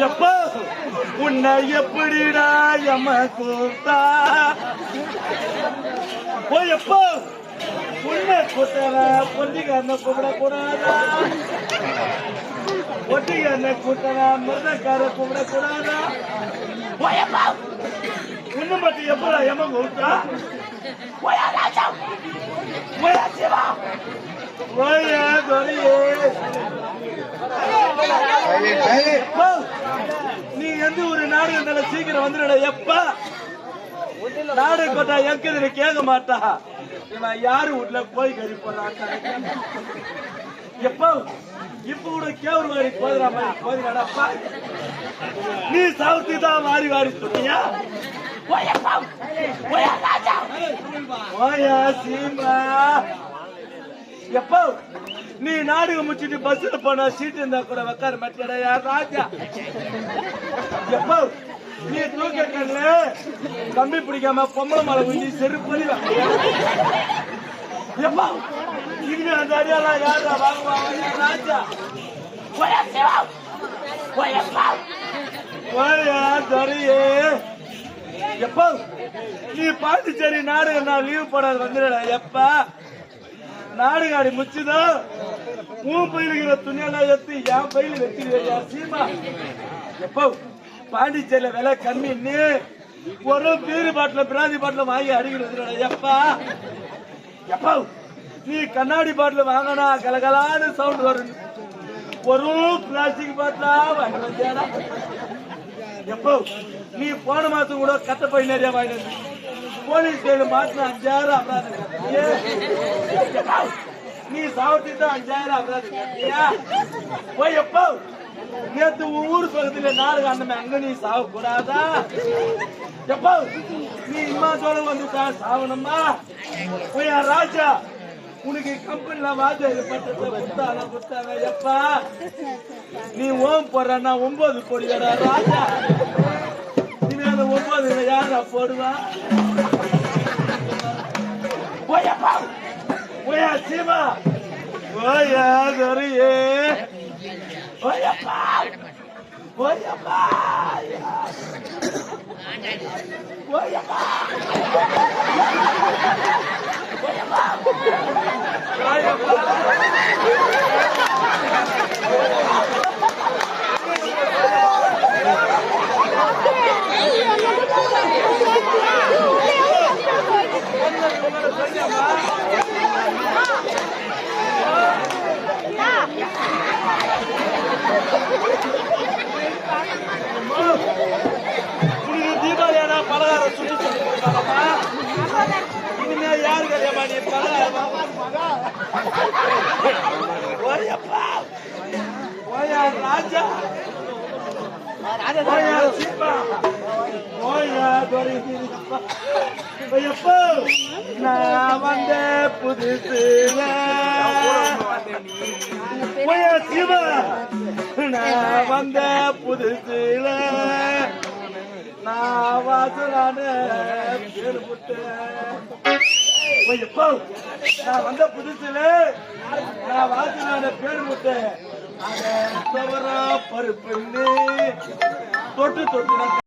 எப்ப உன்னை எப்படிடா எம்ம கூட்டா எப்போ உன்னை கூட்டற பொட்டிக்காரனை கூப்பிடக்கூடாதா? பொட்டிக்காரனை கூட்டற மிருதக்கார கூப்பிடக்கூடாதா? உன்னை மட்டும் எப்படா எம்ம கூட்டா? நீ எந்த ஒரு நாடு சீக்கிரம் வந்துட. எப்ப நாடு கொட்டா எங்க கேட்க மாட்டா. இவன் யாரு வீட்டுல போய் கறி போறான். எப்ப இப்ப கூட கேவரு வாரி போதுறாப்பா. நீ சாவுத்தி தான் வாரி வாரி சொன்னியா? எப்போ நீ நாடகம் முடிச்சுட்டு பஸ்ல போனா சீட்டு இருந்தா கூட உக்கார மாட்டியா ராஜா? எப்போ நீ தூக்க கண்ணு கம்பி பிடிக்காம பொம்பளை மலை ஊஞ்சி செருப்பி எப்போ இது அந்த அடியெல்லாம் யாரா வாங்குவாங்க ராஜா? எப்போ நீ பாண்டிச்சேரி நாடகம் நான் லீவ் போடாது வந்துடா. எப்ப நாடுகாடி முச்சுதோ உன் பயிலுகிற துணியெல்லாம் எடுத்து என் பயில வெத்திடுவேயா சீமா? எப்போ பாண்டிச்சேரியில விலை கம்மின்னு ஒரு பீரு பாட்டில பிராந்தி பாட்டில வாங்கி அடிக்கிறது. எப்பா எப்போ நீ கண்ணாடி பாட்டில வாங்கினா கலகலான்னு சவுண்ட் வரும். ஒரு பிளாஸ்டிக் பாட்டிலா வாங்கி வந்தியாடா? எப்போ நீ போன மாசம் கூட கட்ட போய் நிறைய வாங்கிட்டு போலீஸ் கையில மாட்டின 5000 அபராதம். நீ சாவத்தி தான் 5000 அபராதம் கட்டியா? போய் எப்போ நேத்து ஊர் பக்கத்துல நாடகம் அண்ணமே அங்க நீ சாவக்கூடாதா? எப்போ நீ இம்மா சோழ வந்துட்டா சாவணுமா? போய் ராஜா உனக்கு கம்பெனில வாஜாரி பட்டத்தை கொடுத்தாங்க. எப்பா நீ ஓம் போடுறா 9 போடுவா ராஜா? இனி அந்த 9 யாரா போடுவா? போயப்பா போயா சீமா போயா துறையே போயப்பா போயப்பா போயப்பா தீபாவளியானா பலகாரம் சுட்டு இனிமே யாரு கல்யாணமா நீ பலகாரம் ராஜா நான் வந்த புதுசு நான் வந்த புதுசுல நான் வாசலான பேரு போட்டேன். நான் வந்த புதுசுல நான் வாசலான பேரு போட்டேன். பருப்பு தொட்டு தொட்டு